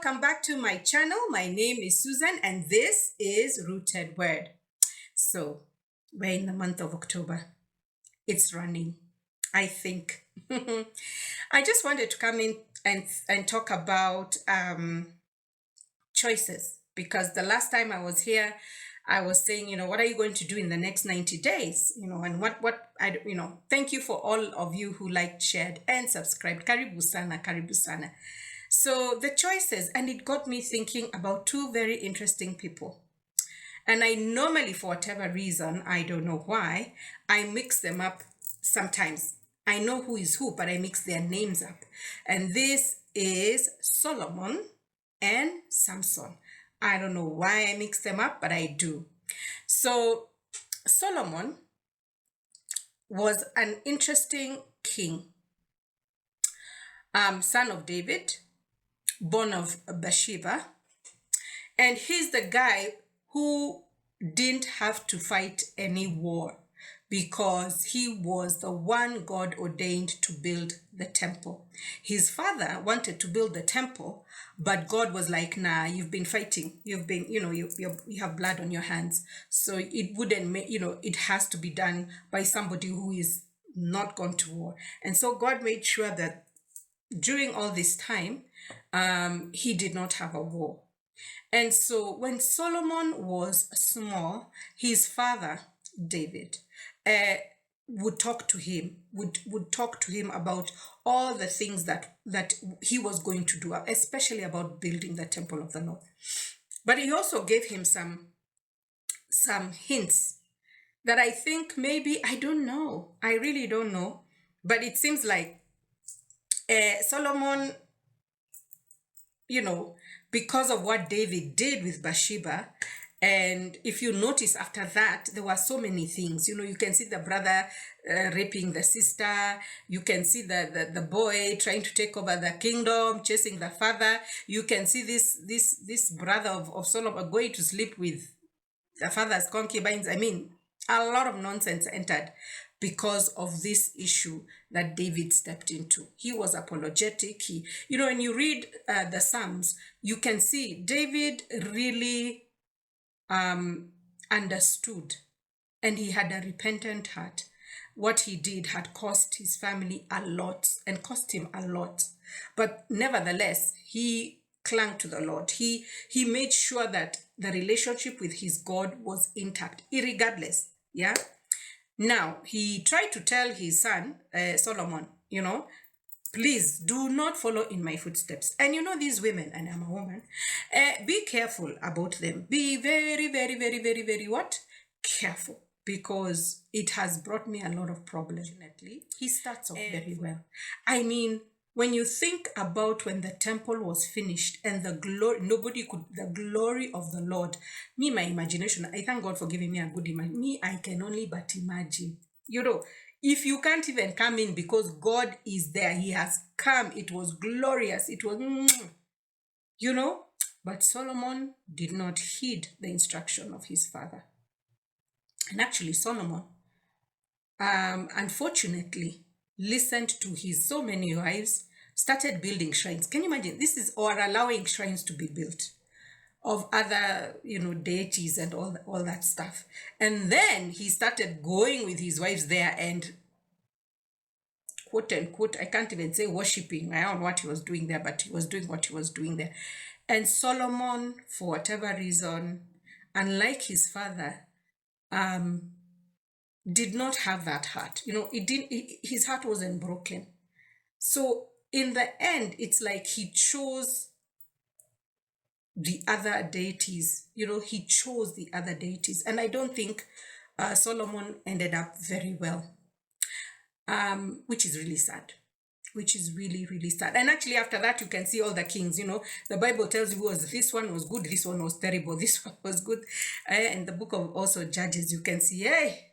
welcome back to my channel. My name is Susan and this is Rooted Word. So, we're in the month of October. It's running, I think. I just wanted to come in and talk about choices, because the last time I was here, I was saying, what are you going to do in the next 90 days? And thank you for all of you who liked, shared, and subscribed. Karibu sana, karibu sana. So the choices, and it got me thinking about two very interesting people. And I normally, for whatever reason, I don't know why, I mix them up sometimes. I know who is who, but I mix their names up. And this is Solomon and Samson. I don't know why I mix them up, but I do. So Solomon was an interesting king, son of David, born of Bathsheba, and he's the guy who didn't have to fight any war because he was the one God ordained to build the temple. His father wanted to build the temple, but God was like, nah, you've been fighting. You've been, you have blood on your hands. So it wouldn't make, it has to be done by somebody who is not gone to war. And so God made sure that during all this time, he did not have a war. And so when Solomon was small, his father, David, would talk to him, would talk to him about all the things that he was going to do, especially about building the temple of the Lord. But he also gave him some hints that I think maybe, I don't know, I really don't know, but it seems like Solomon, because of what David did with Bathsheba. And if you notice after that, there were so many things. You can see the brother raping the sister. You can see the boy trying to take over the kingdom, chasing the father. You can see this brother of Solomon going to sleep with the father's concubines. I mean, a lot of nonsense entered because of this issue that David stepped into. He was apologetic. When you read the Psalms, you can see David really understood, and he had a repentant heart. What he did had cost his family a lot and cost him a lot. But nevertheless, he clung to the Lord. He made sure that the relationship with his God was intact, irregardless. Yeah. Now, he tried to tell his son, Solomon, please do not follow in my footsteps. And these women, and I'm a woman, be careful about them. Be very, very, very, very, very what? Careful. Because it has brought me a lot of problems. He starts off very well. I mean, when you think about when the temple was finished and the glory, the glory of the Lord, my imagination, I thank God for giving me a good imagination. I can only but imagine. If you can't even come in because God is there, he has come. It was glorious. It was, but Solomon did not heed the instruction of his father. And actually Solomon, unfortunately, listened to his so many wives, started building shrines. Can you imagine? Or allowing shrines to be built of other, deities and all that stuff. And then he started going with his wives there and quote unquote, I can't even say worshiping. I don't know what he was doing there, but he was doing what he was doing there. And Solomon, for whatever reason, unlike his father, did not have that heart. His heart wasn't broken. So in the end, it's like he chose the other deities. He chose the other deities. And I don't think Solomon ended up very well, which is really sad. Which is really, really sad. And actually after that, you can see all the kings, the Bible tells you this one was good, this one was terrible, this one was good. In the book of also Judges, you can see,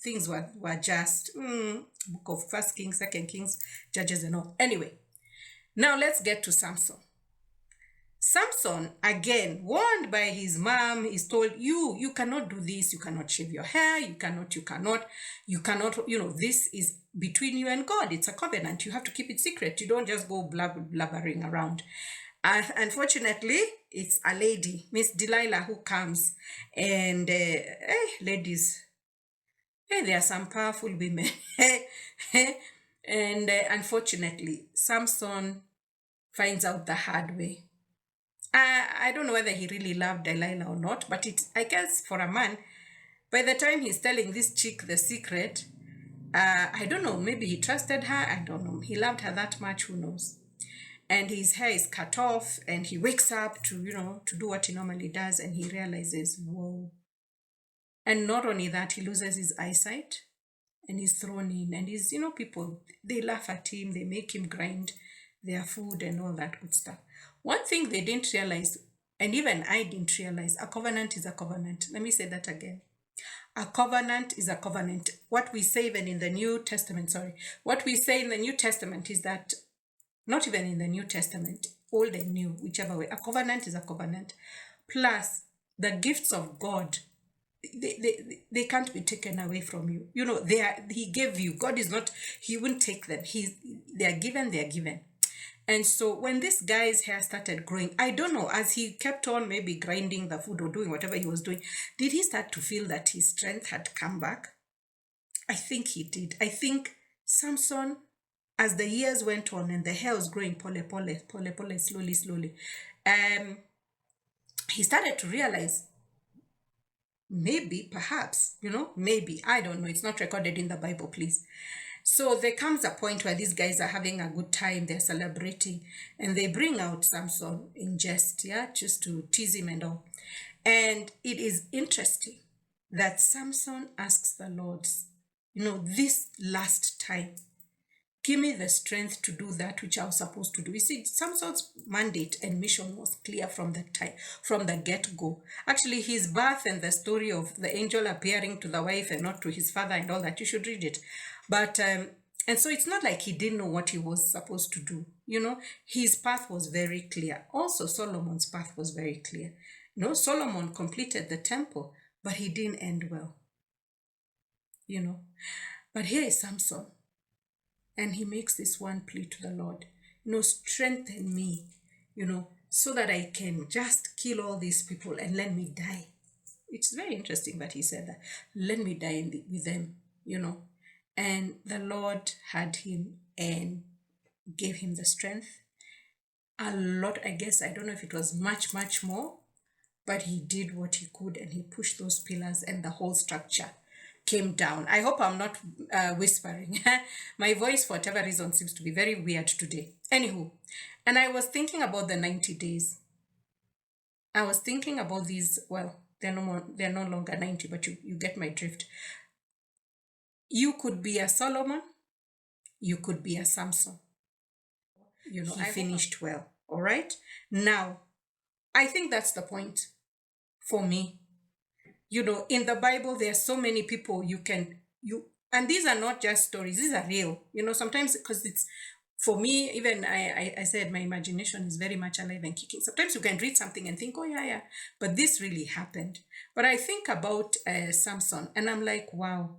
things were just, book of First Kings, Second Kings, Judges and all. Anyway, now let's get to Samson. Samson, again, warned by his mom, is told, you cannot do this, you cannot shave your hair, you cannot, this is between you and God. It's a covenant. You have to keep it secret. You don't just go blabbering around. Unfortunately, it's a lady, Miss Delilah, who comes. And ladies, there are some powerful women. And unfortunately, Samson finds out the hard way. I don't know whether he really loved Delilah or not, but I guess for a man, by the time he's telling this chick the secret, I don't know, maybe he trusted her, I don't know. He loved her that much, who knows? And his hair is cut off, and he wakes up to do what he normally does, and he realizes, whoa. And not only that, he loses his eyesight, and he's thrown in, and people, they laugh at him, they make him grind their food and all that good stuff. One thing they didn't realize, and even I didn't realize, a covenant is a covenant. Let me say that again. A covenant is a covenant. What we say even in the New Testament, what we say in the New Testament is that, not even in the New Testament, old and new, whichever way, a covenant is a covenant. Plus, the gifts of God, they can't be taken away from you. He gave you. God is not, he wouldn't take them. They are given. And so when this guy's hair started growing, I don't know, as he kept on maybe grinding the food or doing whatever he was doing, did he start to feel that his strength had come back? I think he did. I think Samson, as the years went on and the hair was growing pole, slowly, he started to realize, maybe, perhaps, maybe, I don't know, it's not recorded in the Bible, please. So there comes a point where these guys are having a good time, they're celebrating, and they bring out Samson in jest, just to tease him and all. And it is interesting that Samson asks the Lord, this last time, give me the strength to do that which I was supposed to do. You see, Samson's mandate and mission was clear from the time, from the get-go. Actually, his birth and the story of the angel appearing to the wife and not to his father and all that, you should read it. But, and so it's not like he didn't know what he was supposed to do. His path was very clear. Also, Solomon's path was very clear. Solomon completed the temple, but he didn't end well. But here is Samson. And he makes this one plea to the Lord, strengthen me, so that I can just kill all these people and let me die. It's very interesting that he said that. Let me die with them, And the Lord had him and gave him the strength. A lot, I guess, I don't know if it was much, much more, but he did what he could, and he pushed those pillars, and the whole structure came down. I hope I'm not whispering. My voice, for whatever reason, seems to be very weird today. Anywho, and I was thinking about the 90 days. I was thinking about these, well, they're no longer 90, but you get my drift. You could be a Solomon, you could be a Samson. He finished well, all right? Now, I think that's the point for me. In the Bible, there are so many people and these are not just stories, these are real. Sometimes, because it's, for me, even I said my imagination is very much alive and kicking. Sometimes you can read something and think, oh yeah, but this really happened. But I think about Samson, and I'm like, wow,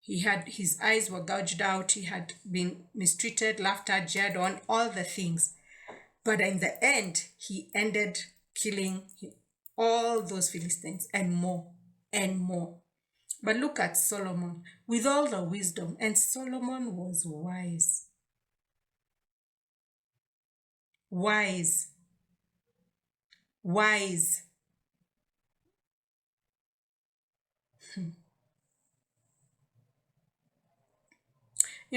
his eyes were gouged out, he had been mistreated, laughed at, jeered on, all the things. But in the end, he ended killing all those Philistines and more and more. But look at Solomon with all the wisdom, and Solomon was wise. Wise.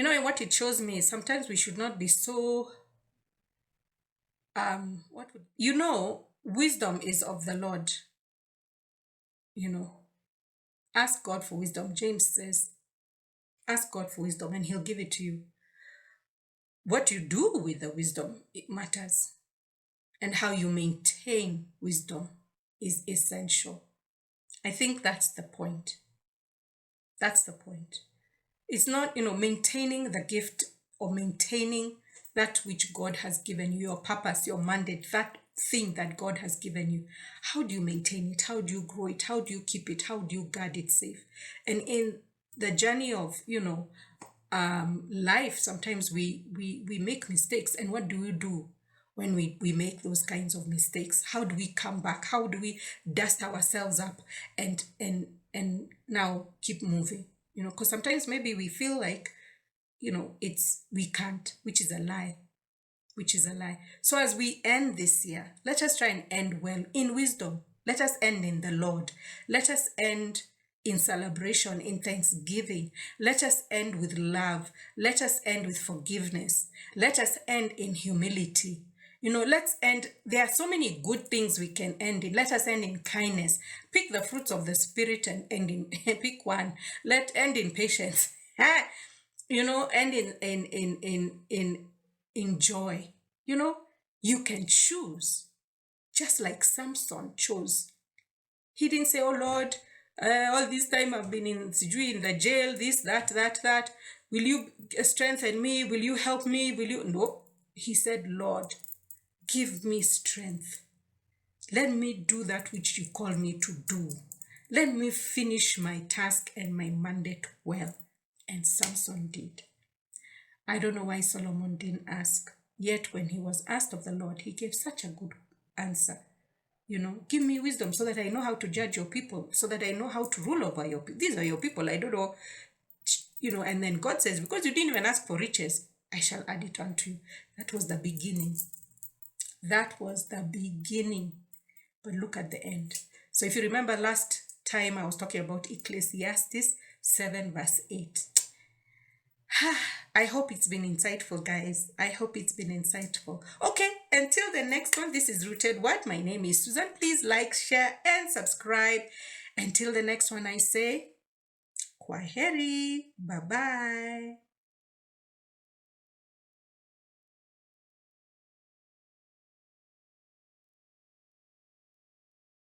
What it shows me is sometimes we should not be so wisdom is of the Lord. Ask God for wisdom. James says, ask God for wisdom and he'll give it to you. What you do with the wisdom, it matters. And how you maintain wisdom is essential. I think that's the point. That's the point. It's not, maintaining the gift or maintaining that which God has given you, your purpose, your mandate, that thing that God has given you. How do you maintain it? How do you grow it? How do you keep it? How do you guard it safe? And in the journey of, life, sometimes we make mistakes. And what do we do when we make those kinds of mistakes? How do we come back? How do we dust ourselves up and now keep moving? Because sometimes maybe we feel like, it's we can't, which is a lie. So as we end this year, let us try and end well in wisdom. Let us end in the Lord. Let us end in celebration, in thanksgiving. Let us end with love. Let us end with forgiveness. Let us end in humility. Let's end. There are so many good things we can end in. Let us end in kindness. Pick the fruits of the Spirit and end in, pick one. Let end in patience. End in joy. You can choose, just like Samson chose. He didn't say, "Oh Lord, all this time I've been in the jail, this, that. Will you strengthen me? Will you help me? Will you?" No. He said, "Lord, give me strength. Let me do that which you call me to do. Let me finish my task and my mandate well." And Samson did. I don't know why Solomon didn't ask. Yet when he was asked of the Lord, he gave such a good answer. Give me wisdom so that I know how to judge your people, so that I know how to rule over your people. These are your people. I don't know. And then God says, because you didn't even ask for riches, I shall add it unto you. That was the beginning. But look at the end. So if you remember last time, I was talking about Ecclesiastes 7 verse 8. I hope it's been insightful, guys. I hope it's been insightful. Okay, until the next one, this is Rooted Word. My name is Susan. Please like, share, and subscribe. Until the next one, I say, kwaheri. Bye-bye.